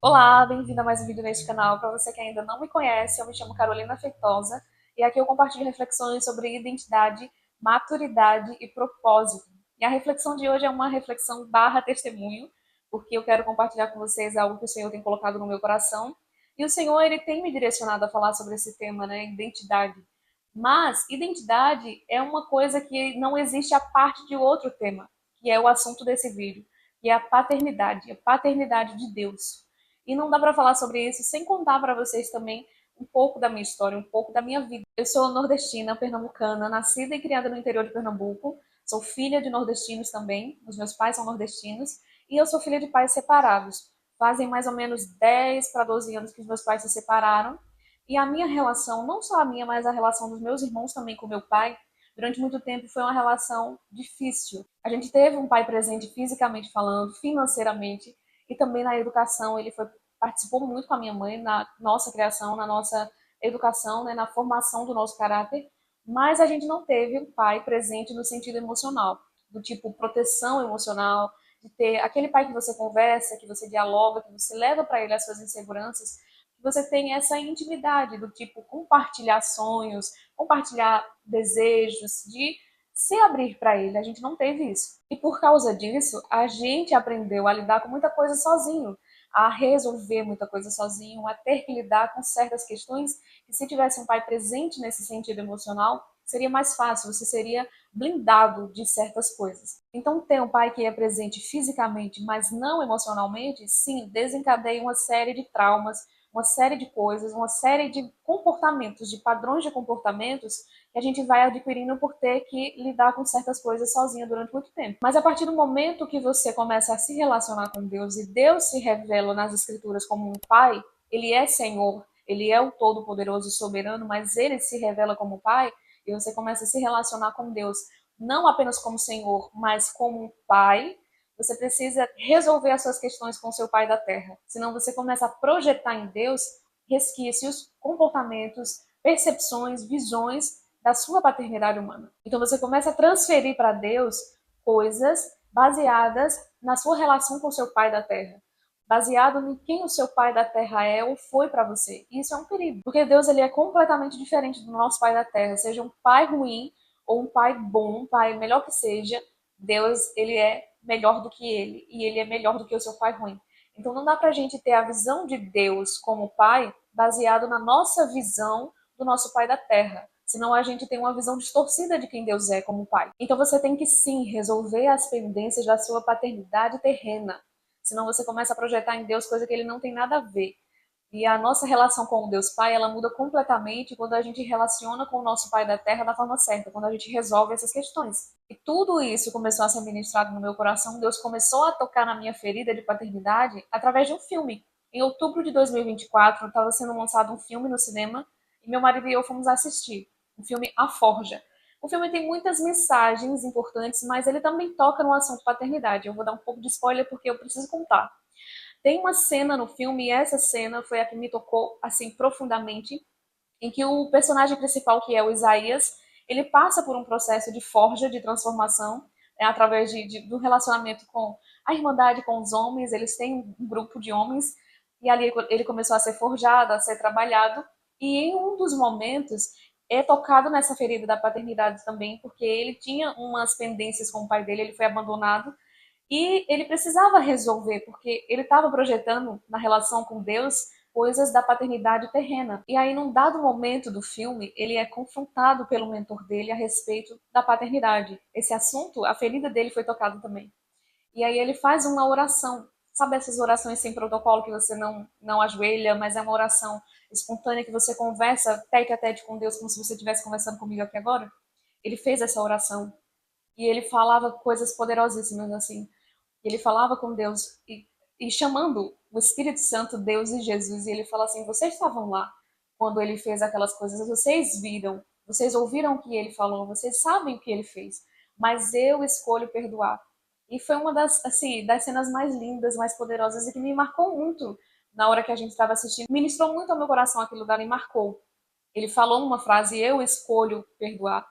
Olá, bem-vindo a mais um vídeo neste canal. Para você que ainda não me conhece, eu me chamo Carolina Feitosa e aqui eu compartilho reflexões sobre identidade, maturidade e propósito. E a reflexão de hoje é uma reflexão barra testemunho, porque eu quero compartilhar com vocês algo que o Senhor tem colocado no meu coração. E o Senhor, ele tem me direcionado a falar sobre esse tema, né, identidade. Mas identidade é uma coisa que não existe a parte de outro tema, que é o assunto desse vídeo, que é a paternidade de Deus. E não dá para falar sobre isso sem contar para vocês também um pouco da minha história, um pouco da minha vida. Eu sou nordestina, pernambucana, nascida e criada no interior de Pernambuco. Sou filha de nordestinos também, os meus pais são nordestinos, e eu sou filha de pais separados. Fazem mais ou menos 10 para 12 anos que os meus pais se separaram. E a minha relação, não só a minha, mas a relação dos meus irmãos também com meu pai, durante muito tempo foi uma relação difícil. A gente teve um pai presente fisicamente falando, financeiramente, e também na educação. Ele participou muito com a minha mãe na nossa criação, na nossa educação, né, na formação do nosso caráter, mas a gente não teve um pai presente no sentido emocional, do tipo proteção emocional, de ter aquele pai que você conversa, que você dialoga, que você leva para ele as suas inseguranças, que você tem essa intimidade do tipo compartilhar sonhos, compartilhar desejos, de se abrir para ele. A gente não teve isso. E por causa disso, a gente aprendeu a lidar com muita coisa sozinho, a resolver muita coisa sozinho, a ter que lidar com certas questões que, se tivesse um pai presente nesse sentido emocional, seria mais fácil, você seria blindado de certas coisas. Então, ter um pai que é presente fisicamente, mas não emocionalmente, sim, desencadeia uma série de traumas, uma série de coisas, uma série de comportamentos, de padrões de comportamentos que a gente vai adquirindo por ter que lidar com certas coisas sozinha durante muito tempo. Mas a partir do momento que você começa a se relacionar com Deus e Deus se revela nas Escrituras como um Pai, Ele é Senhor, Ele é o Todo-Poderoso e Soberano, mas Ele se revela como Pai, e você começa a se relacionar com Deus não apenas como Senhor, mas como um Pai. Você precisa resolver as suas questões com seu Pai da Terra. Senão você começa a projetar em Deus resquícios, comportamentos, percepções, visões da sua paternidade humana. Então você começa a transferir para Deus coisas baseadas na sua relação com o seu Pai da Terra, baseado em quem o seu Pai da Terra é ou foi para você. E isso é um perigo, porque Deus, ele é completamente diferente do nosso Pai da Terra, seja um pai ruim ou um pai bom, um pai melhor que seja. Deus, ele é melhor do que ele, e ele é melhor do que o seu pai ruim. Então não dá pra gente ter a visão de Deus como pai baseado na nossa visão do nosso pai da terra. Senão a gente tem uma visão distorcida de quem Deus é como pai. Então você tem que sim resolver as pendências da sua paternidade terrena. Senão você começa a projetar em Deus coisa que ele não tem nada a ver. E a nossa relação com o Deus Pai, ela muda completamente quando a gente relaciona com o nosso Pai da Terra da forma certa, quando a gente resolve essas questões. E tudo isso começou a ser ministrado no meu coração. Deus começou a tocar na minha ferida de paternidade através de um filme. Em outubro de 2024, estava sendo lançado um filme no cinema e meu marido e eu fomos assistir. O filme A Forja. O filme tem muitas mensagens importantes, mas ele também toca no assunto paternidade. Eu vou dar um pouco de spoiler porque eu preciso contar. Tem uma cena no filme, e essa cena foi a que me tocou assim profundamente, em que o personagem principal, que é o Isaías, ele passa por um processo de forja, de transformação, através do relacionamento com a irmandade com os homens. Eles têm um grupo de homens, e ali ele começou a ser forjado, a ser trabalhado, e em um dos momentos é tocado nessa ferida da paternidade também, porque ele tinha umas pendências com o pai dele, ele foi abandonado, e ele precisava resolver, porque ele estava projetando na relação com Deus coisas da paternidade terrena. E aí, num dado momento do filme, ele é confrontado pelo mentor dele a respeito da paternidade. Esse assunto, a ferida dele foi tocada também. E aí ele faz uma oração. Sabe essas orações sem protocolo que você não ajoelha, mas é uma oração espontânea que você conversa tete a tete com Deus, como se você estivesse conversando comigo aqui agora? Ele fez essa oração e ele falava coisas poderosíssimas assim. Ele falava com Deus e chamando o Espírito Santo, Deus e Jesus, e ele fala assim: vocês estavam lá quando ele fez aquelas coisas, vocês viram, vocês ouviram o que ele falou, vocês sabem o que ele fez, mas eu escolho perdoar. E foi uma das, assim, das cenas mais lindas, mais poderosas e que me marcou muito na hora que a gente estava assistindo. Ministrou muito ao meu coração aquilo dali, e marcou. Ele falou uma frase: eu escolho perdoar.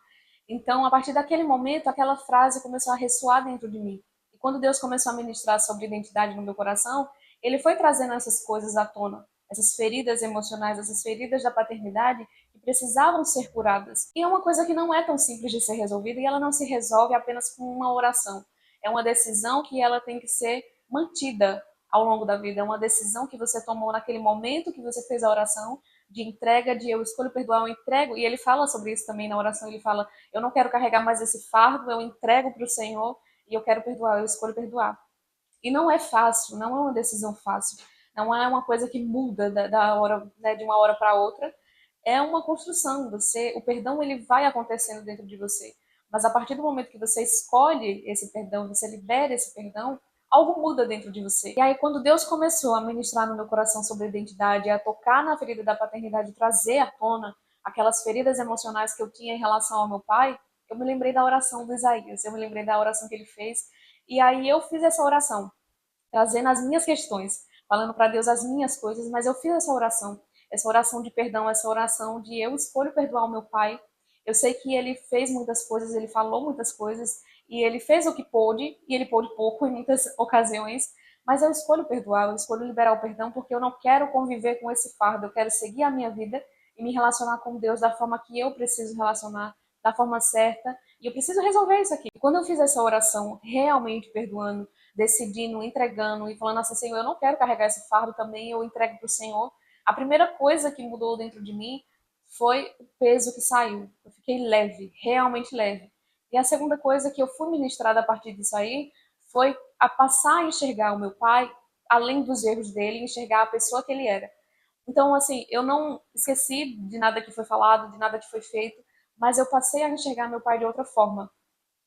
Então, a partir daquele momento, aquela frase começou a ressoar dentro de mim. E quando Deus começou a ministrar sobre identidade no meu coração, ele foi trazendo essas coisas à tona, essas feridas emocionais, essas feridas da paternidade que precisavam ser curadas. E é uma coisa que não é tão simples de ser resolvida e ela não se resolve apenas com uma oração. É uma decisão que ela tem que ser mantida ao longo da vida. É uma decisão que você tomou naquele momento que você fez a oração, de entrega, de eu escolho perdoar, eu entrego. E ele fala sobre isso também na oração. Ele fala: eu não quero carregar mais esse fardo, eu entrego para o Senhor e eu quero perdoar, eu escolho perdoar. E não é fácil, não é uma decisão fácil. Não é uma coisa que muda da hora, né, de uma hora para outra. É uma construção. O perdão ele vai acontecendo dentro de você. Mas a partir do momento que você escolhe esse perdão, você libera esse perdão, algo muda dentro de você. E aí, quando Deus começou a ministrar no meu coração sobre a identidade, a tocar na ferida da paternidade, trazer à tona aquelas feridas emocionais que eu tinha em relação ao meu pai, eu me lembrei da oração do Isaías, eu me lembrei da oração que ele fez. E aí eu fiz essa oração trazendo as minhas questões, falando para Deus as minhas coisas, mas eu fiz essa oração de perdão, essa oração de eu escolho perdoar o meu pai. Eu sei que ele fez muitas coisas, ele falou muitas coisas, e ele fez o que pôde, e ele pôde pouco em muitas ocasiões, mas eu escolho perdoar, eu escolho liberar o perdão, porque eu não quero conviver com esse fardo, eu quero seguir a minha vida e me relacionar com Deus da forma que eu preciso relacionar, da forma certa, e eu preciso resolver isso aqui. Quando eu fiz essa oração realmente perdoando, decidindo, entregando e falando assim, Senhor, eu não quero carregar esse fardo também, eu entrego para o Senhor. A primeira coisa que mudou dentro de mim foi o peso que saiu. Eu fiquei leve, realmente leve. E a segunda coisa que eu fui ministrada a partir disso aí foi a passar a enxergar o meu pai, além dos erros dele, enxergar a pessoa que ele era. Então, assim, eu não esqueci de nada que foi falado, de nada que foi feito, mas eu passei a enxergar meu pai de outra forma.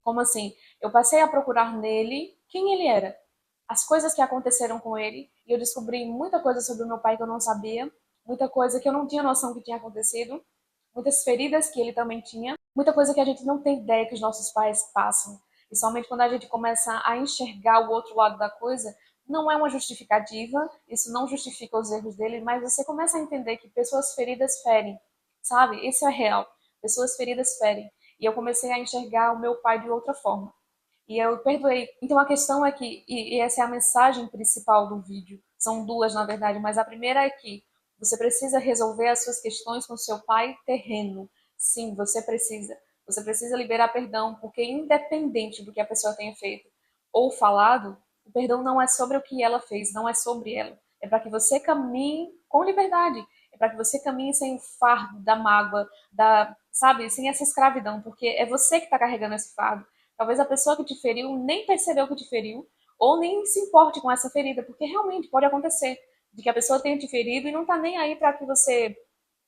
Como assim? Eu passei a procurar nele quem ele era, as coisas que aconteceram com ele, e eu descobri muita coisa sobre o meu pai que eu não sabia, muita coisa que eu não tinha noção que tinha acontecido, muitas feridas que ele também tinha, muita coisa que a gente não tem ideia que os nossos pais passam. E somente quando a gente começa a enxergar o outro lado da coisa, não é uma justificativa, isso não justifica os erros dele, mas você começa a entender que pessoas feridas ferem, sabe? Isso é real. Pessoas feridas ferem. E eu comecei a enxergar o meu pai de outra forma. E eu perdoei. Então a questão é que, e essa é a mensagem principal do vídeo, são duas na verdade, mas a primeira é que você precisa resolver as suas questões com seu pai terreno. Sim, você precisa. Você precisa liberar perdão, porque independente do que a pessoa tenha feito ou falado, o perdão não é sobre o que ela fez, não é sobre ela. É para que você caminhe com liberdade. É para que você caminhe sem o fardo da mágoa, sabe, sem essa escravidão, porque é você que está carregando esse fardo. Talvez a pessoa que te feriu nem percebeu que te feriu, ou nem se importe com essa ferida, porque realmente pode acontecer de que a pessoa tenha te ferido e não tá nem aí para o que você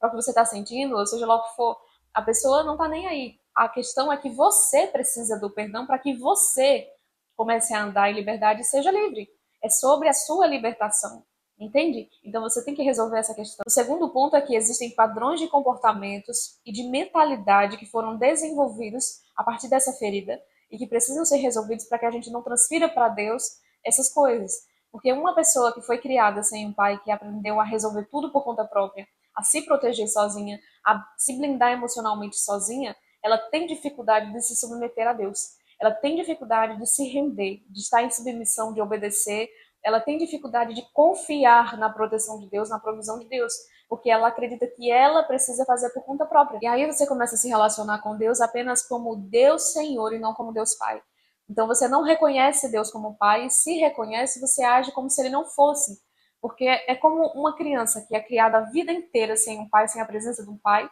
está sentindo, ou seja lá o que for. A pessoa não tá nem aí. A questão é que você precisa do perdão para que você comece a andar em liberdade e seja livre. É sobre a sua libertação. Entende? Então você tem que resolver essa questão. O segundo ponto é que existem padrões de comportamentos e de mentalidade que foram desenvolvidos a partir dessa ferida e que precisam ser resolvidos para que a gente não transfira para Deus essas coisas. Porque uma pessoa que foi criada sem um pai, que aprendeu a resolver tudo por conta própria, a se proteger sozinha, a se blindar emocionalmente sozinha, ela tem dificuldade de se submeter a Deus. Ela tem dificuldade de se render, de estar em submissão, de obedecer. Ela tem dificuldade de confiar na proteção de Deus, na provisão de Deus, porque ela acredita que ela precisa fazer por conta própria. E aí você começa a se relacionar com Deus apenas como Deus Senhor e não como Deus Pai. Então você não reconhece Deus como Pai, e se reconhece, você age como se ele não fosse. Porque é como uma criança que é criada a vida inteira sem um pai, sem a presença de um pai,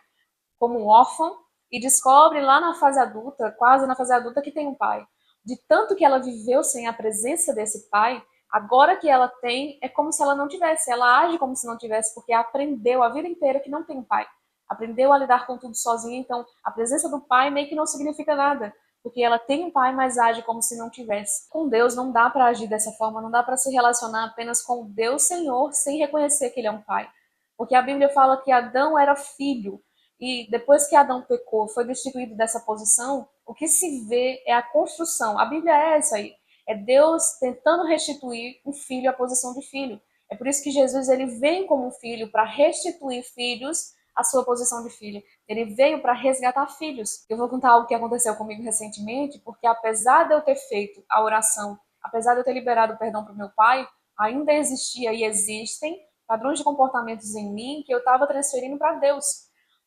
como um órfão, e descobre lá na fase adulta, quase na fase adulta, que tem um pai. De tanto que ela viveu sem a presença desse pai, agora que ela tem, é como se ela não tivesse. Ela age como se não tivesse, porque aprendeu a vida inteira que não tem pai. Aprendeu a lidar com tudo sozinha, então a presença do pai meio que não significa nada, porque ela tem um pai, mas age como se não tivesse. Com Deus não dá para agir dessa forma, não dá para se relacionar apenas com o Deus Senhor sem reconhecer que ele é um pai. Porque a Bíblia fala que Adão era filho, e depois que Adão pecou, foi destituído dessa posição, o que se vê é a construção. A Bíblia é essa aí. É Deus tentando restituir um filho à posição de filho. É por isso que Jesus ele vem como um filho para restituir filhos à sua posição de filho. Ele veio para resgatar filhos. Eu vou contar algo que aconteceu comigo recentemente, porque apesar de eu ter feito a oração, apesar de eu ter liberado o perdão para o meu pai, ainda existia e existem padrões de comportamentos em mim que eu estava transferindo para Deus.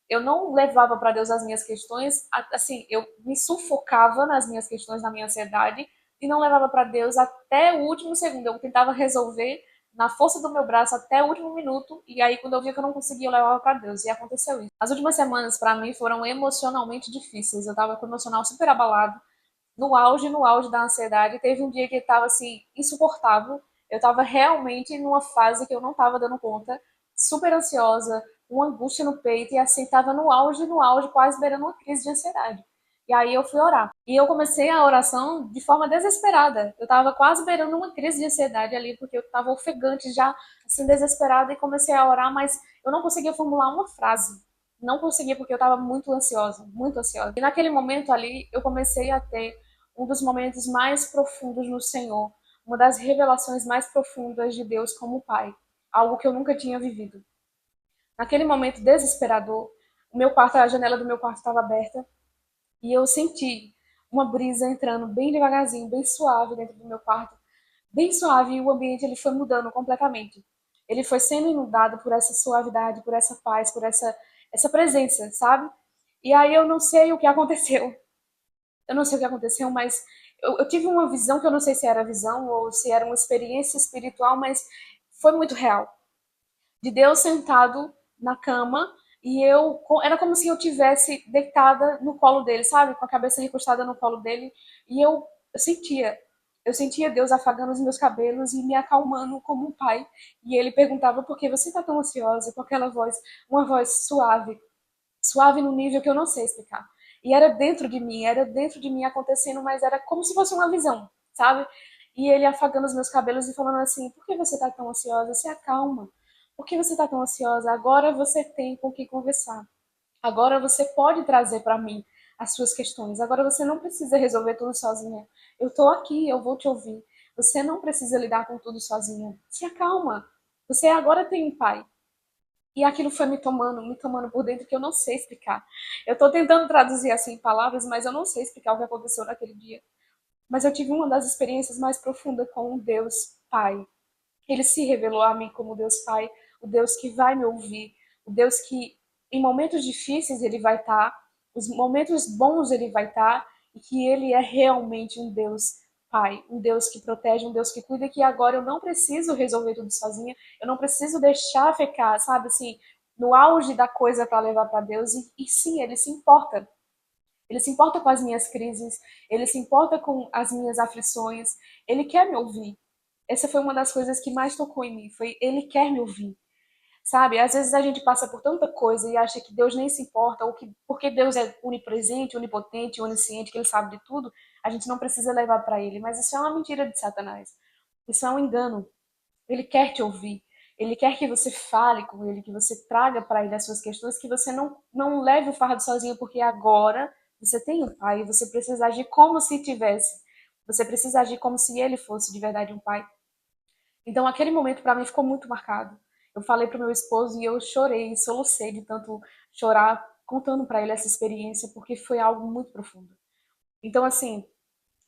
Eu não levava para Deus as minhas questões, assim, eu me sufocava nas minhas questões, na minha ansiedade, e não levava para Deus até o último segundo. Eu tentava resolver na força do meu braço até o último minuto, e aí quando eu via que eu não conseguia, eu levava para Deus, e aconteceu isso. As últimas semanas para mim foram emocionalmente difíceis. Eu estava com o emocional super abalado, no auge da ansiedade. Teve um dia que estava assim insuportável. Eu estava realmente numa fase que eu não estava dando conta, super ansiosa, uma angústia no peito, e assim, estava no auge, quase beirando uma crise de ansiedade. E aí eu fui orar. E eu comecei a oração de forma desesperada. Eu estava quase beirando uma crise de ansiedade ali, porque eu estava ofegante já, assim, desesperada, e comecei a orar, mas eu não conseguia formular uma frase. Não conseguia, porque eu estava muito ansiosa, muito ansiosa. E naquele momento ali, eu comecei a ter um dos momentos mais profundos no Senhor, uma das revelações mais profundas de Deus como Pai, algo que eu nunca tinha vivido. Naquele momento desesperador, o meu quarto, a janela do meu quarto estava aberta e eu senti uma brisa entrando bem devagarzinho, bem suave dentro do meu quarto, bem suave, e o ambiente ele foi mudando completamente. Ele foi sendo inundado por essa suavidade, por essa paz, por essa presença, sabe? E aí eu não sei o que aconteceu. Eu não sei o que aconteceu, mas eu tive uma visão que eu não sei se era visão ou se era uma experiência espiritual, mas foi muito real. De Deus sentado na cama e era como se eu tivesse deitada no colo dele, sabe? Com a cabeça recostada no colo dele, e eu sentia eu sentia Deus afagando os meus cabelos e me acalmando como um pai. E ele perguntava: por que você está tão ansiosa? Com aquela voz, uma voz suave, suave num nível que eu não sei explicar. E era dentro de mim acontecendo, mas era como se fosse uma visão, sabe? E ele afagando os meus cabelos e falando assim: por que você está tão ansiosa? Se acalma. Por que você está tão ansiosa? Agora você tem com o que conversar. Agora você pode trazer para mim as suas questões. Agora você não precisa resolver tudo sozinha. Eu estou aqui, eu vou te ouvir. Você não precisa lidar com tudo sozinha. Se acalma. Você agora tem um pai. E aquilo foi me tomando por dentro, que eu não sei explicar. Eu estou tentando traduzir assim em palavras, mas eu não sei explicar o que aconteceu naquele dia. Mas eu tive uma das experiências mais profundas com um Deus Pai. Ele se revelou a mim como Deus Pai, o Deus que vai me ouvir, o Deus que em momentos difíceis ele vai estar, os momentos bons ele vai estar, e que ele é realmente um Deus Pai, um Deus que protege, um Deus que cuida, e que agora eu não preciso resolver tudo sozinha, eu não preciso deixar ficar, sabe assim, no auge da coisa para levar para Deus, e sim, ele se importa. Ele se importa com as minhas crises, ele se importa com as minhas aflições, ele quer me ouvir. Essa foi uma das coisas que mais tocou em mim, foi ele quer me ouvir. Sabe? Às vezes a gente passa por tanta coisa e acha que Deus nem se importa, ou que porque Deus é onipresente, onipotente, onisciente, que ele sabe de tudo, a gente não precisa levar para ele. Mas isso é uma mentira de Satanás. Isso é um engano. Ele quer te ouvir. Ele quer que você fale com ele, que você traga para ele as suas questões, que você não leve o fardo sozinho, porque agora você tem um pai e você precisa agir como se tivesse. Você precisa agir como se ele fosse de verdade um pai. Então, aquele momento para mim ficou muito marcado. Eu falei pro meu esposo e eu chorei, solucei de tanto chorar, contando para ele essa experiência, porque foi algo muito profundo. Então, assim,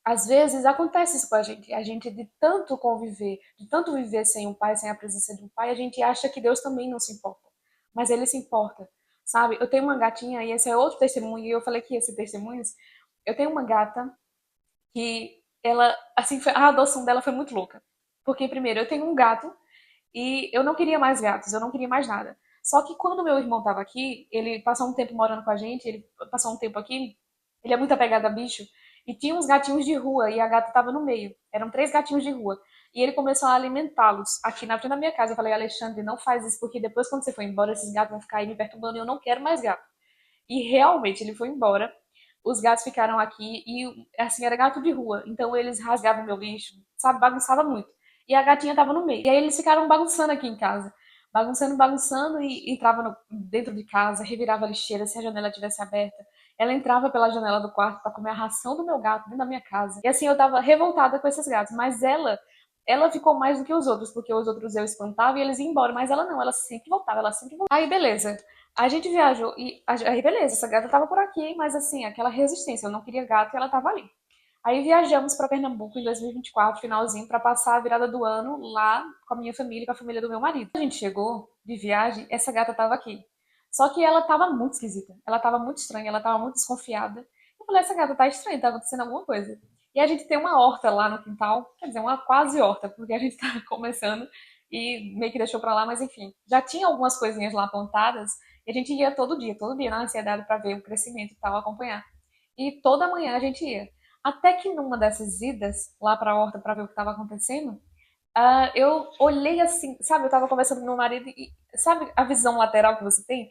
às vezes acontece isso com a gente. A gente, de tanto conviver, de tanto viver sem um pai, sem a presença de um pai, a gente acha que Deus também não se importa. Mas ele se importa, sabe? Eu tenho uma gatinha, e esse é outro testemunho, e eu falei que esse testemunho, eu tenho uma gata que ela, assim, a adoção dela foi muito louca. Porque, primeiro, eu tenho um gato e eu não queria mais gatos, eu não queria mais nada. Só que quando meu irmão estava aqui, ele passou um tempo morando com a gente, ele passou um tempo aqui, ele é muito apegado a bicho, e tinha uns gatinhos de rua, e a gata estava no meio. Eram três gatinhos de rua. E ele começou a alimentá-los aqui na frente da minha casa. Eu falei: Alexandre, não faz isso, porque depois, quando você for embora, esses gatos vão ficar aí me perturbando e eu não quero mais gato. E realmente ele foi embora. Os gatos ficaram aqui e, assim, era gato de rua. Então eles rasgavam meu lixo, sabe? Bagunçava muito. E a gatinha tava no meio. E aí eles ficaram bagunçando aqui em casa. Bagunçando, bagunçando, e entrava dentro de casa, revirava a lixeira se a janela tivesse aberta. Ela entrava pela janela do quarto para comer a ração do meu gato dentro da minha casa. E assim, eu tava revoltada com esses gatos. Mas ela ficou mais do que os outros, porque os outros eu espantava e eles iam embora. Mas ela não, ela sempre voltava, ela sempre voltava. Aí, beleza. A gente viajou e aí, beleza, essa gata tava por aqui, mas assim, aquela resistência, eu não queria gato e ela tava ali. Aí viajamos para Pernambuco em 2024, finalzinho, para passar a virada do ano lá com a minha família e com a família do meu marido. Quando a gente chegou de viagem, essa gata estava aqui. Só que ela estava muito esquisita. Ela estava muito estranha, ela estava muito desconfiada. Eu falei, essa gata tá estranha, tá acontecendo alguma coisa. E a gente tem uma horta lá no quintal, quer dizer, uma quase horta, porque a gente tá começando e meio que deixou pra lá, mas enfim. Já tinha algumas coisinhas lá plantadas e a gente ia todo dia na ansiedade para ver o crescimento e tal, acompanhar. E toda manhã a gente ia. Até que numa dessas idas lá para a horta para ver o que estava acontecendo, eu olhei assim, sabe? Eu tava conversando com meu marido e sabe a visão lateral que você tem?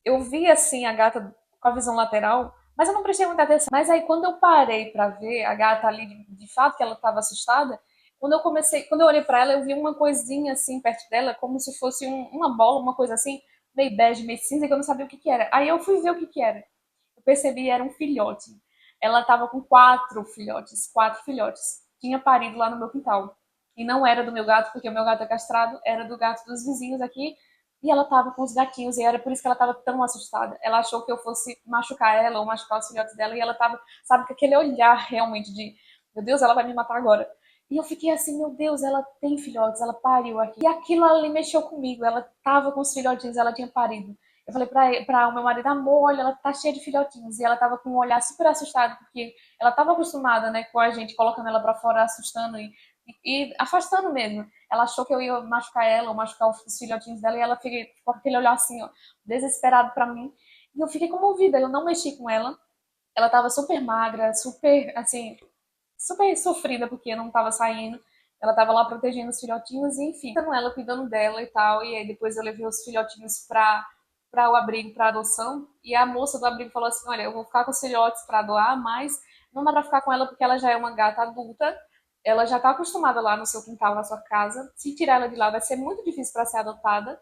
Eu vi assim a gata com a visão lateral, mas eu não prestei muita atenção. Mas aí quando eu parei para ver a gata ali de fato que ela estava assustada, quando eu olhei para ela, eu vi uma coisinha assim perto dela, como se fosse uma bola, uma coisa assim, meio bege, meio cinza, que eu não sabia o que que era. Aí eu fui ver o que que era. Eu percebi era um filhote. Ela estava com quatro filhotes. Tinha parido lá no meu quintal. E não era do meu gato, porque o meu gato é castrado, era do gato dos vizinhos aqui. E ela tava com os gatinhos, e era por isso que ela tava tão assustada. Ela achou que eu fosse machucar ela ou machucar os filhotes dela, e ela tava, sabe, com aquele olhar realmente de, meu Deus, ela vai me matar agora. E eu fiquei assim, meu Deus, ela tem filhotes, ela pariu aqui. E aquilo ali mexeu comigo, ela tava com os filhotinhos, ela tinha parido. Eu falei pra o meu marido, amor, olha, ela tá cheia de filhotinhos. E ela tava com um olhar super assustado, porque ela tava acostumada, né, com a gente colocando ela pra fora, assustando e afastando mesmo. Ela achou que eu ia machucar ela ou machucar os filhotinhos dela e ela ficou com aquele olhar assim, ó, desesperado pra mim. E eu fiquei comovida, eu não mexi com ela. Ela tava super magra, super, assim, super sofrida porque não tava saindo. Ela tava lá protegendo os filhotinhos e, enfim, cuidando ela, cuidando dela e tal. E aí depois eu levei os filhotinhos para o abrigo, para adoção. E a moça do abrigo falou assim: olha, eu vou ficar com os filhotes para doar, mas não dá para ficar com ela porque ela já é uma gata adulta. Ela já está acostumada lá no seu quintal, na sua casa. Se tirar ela de lá, vai ser muito difícil para ser adotada.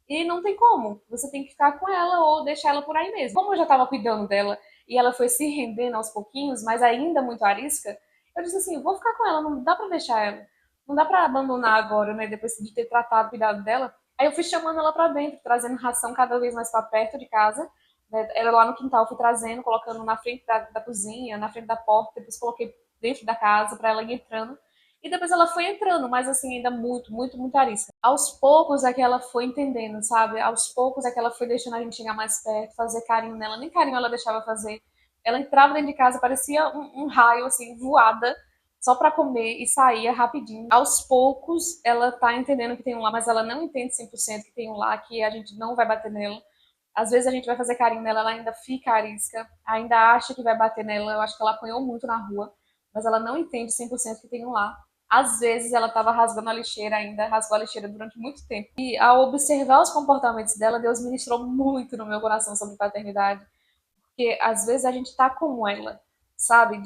E não tem como. Você tem que ficar com ela ou deixar ela por aí mesmo. Como eu já estava cuidando dela e ela foi se rendendo aos pouquinhos, mas ainda muito arisca, eu disse assim, vou ficar com ela, não dá pra deixar ela. Não dá pra abandonar agora, né, depois de ter tratado, cuidado dela. Aí eu fui chamando ela pra dentro, trazendo ração cada vez mais pra perto de casa. Né, era lá no quintal, fui trazendo, colocando na frente da cozinha, na frente da porta, depois coloquei dentro da casa pra ela ir entrando. E depois ela foi entrando, mas assim, ainda muito arisca. Aos poucos é que ela foi entendendo, sabe? Aos poucos é que ela foi deixando a gente chegar mais perto, fazer carinho nela. Nem carinho ela deixava fazer. Ela entrava dentro de casa, parecia um raio, assim, voada, só para comer e saía rapidinho. Aos poucos, ela tá entendendo que tem um lá, mas ela não entende 100% que tem um lá, que a gente não vai bater nela. Às vezes a gente vai fazer carinho nela, ela ainda fica arisca, ainda acha que vai bater nela. Eu acho que ela apanhou muito na rua, mas ela não entende 100% que tem um lá. Às vezes ela estava rasgando a lixeira ainda, rasgou a lixeira durante muito tempo. E ao observar os comportamentos dela, Deus ministrou muito no meu coração sobre paternidade. Porque às vezes a gente tá como ela, sabe?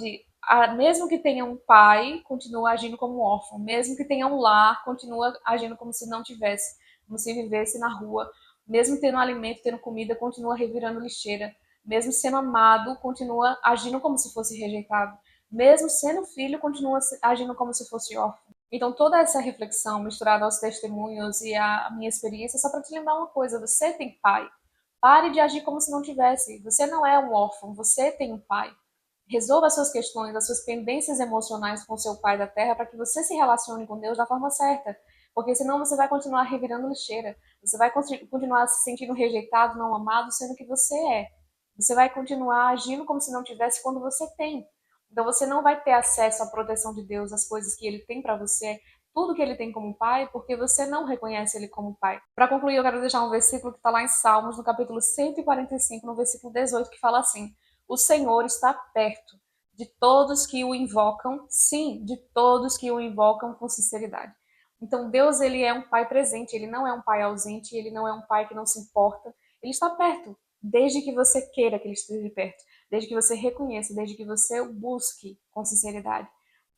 Mesmo que tenha um pai, continua agindo como um órfão. Mesmo que tenha um lar, continua agindo como se não tivesse, como se vivesse na rua. Mesmo tendo alimento, tendo comida, continua revirando lixeira. Mesmo sendo amado, continua agindo como se fosse rejeitado. Mesmo sendo filho, continua agindo como se fosse órfão. Então, toda essa reflexão misturada aos testemunhos e a minha experiência, só para te lembrar uma coisa: você tem pai. Pare de agir como se não tivesse. Você não é um órfão, você tem um pai. Resolva as suas questões, as suas pendências emocionais com seu pai da terra para que você se relacione com Deus da forma certa. Porque senão você vai continuar revirando lixeira. Você vai continuar se sentindo rejeitado, não amado, sendo que você é. Você vai continuar agindo como se não tivesse quando você tem. Então você não vai ter acesso à proteção de Deus, às coisas que ele tem para você, tudo que ele tem como pai, porque você não reconhece ele como pai. Para concluir, eu quero deixar um versículo que está lá em Salmos, no capítulo 145, no versículo 18, que fala assim: o Senhor está perto de todos que o invocam, sim, de todos que o invocam com sinceridade. Então, Deus, ele é um pai presente, ele não é um pai ausente, ele não é um pai que não se importa, ele está perto, desde que você queira que ele esteja perto, desde que você reconheça, desde que você o busque com sinceridade.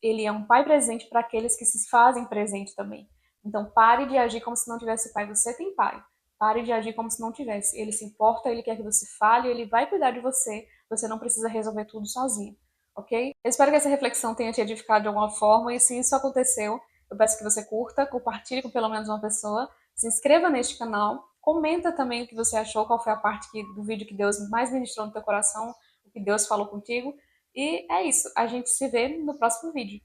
Ele é um pai presente para aqueles que se fazem presente também. Então, pare de agir como se não tivesse pai. Você tem pai. Pare de agir como se não tivesse. Ele se importa, ele quer que você fale, ele vai cuidar de você. Você não precisa resolver tudo sozinho, ok? Eu espero que essa reflexão tenha te edificado de alguma forma. E se isso aconteceu, eu peço que você curta, compartilhe com pelo menos uma pessoa, se inscreva neste canal, comenta também o que você achou, qual foi a parte do vídeo que Deus mais ministrou no teu coração, o que Deus falou contigo. E é isso, a gente se vê no próximo vídeo.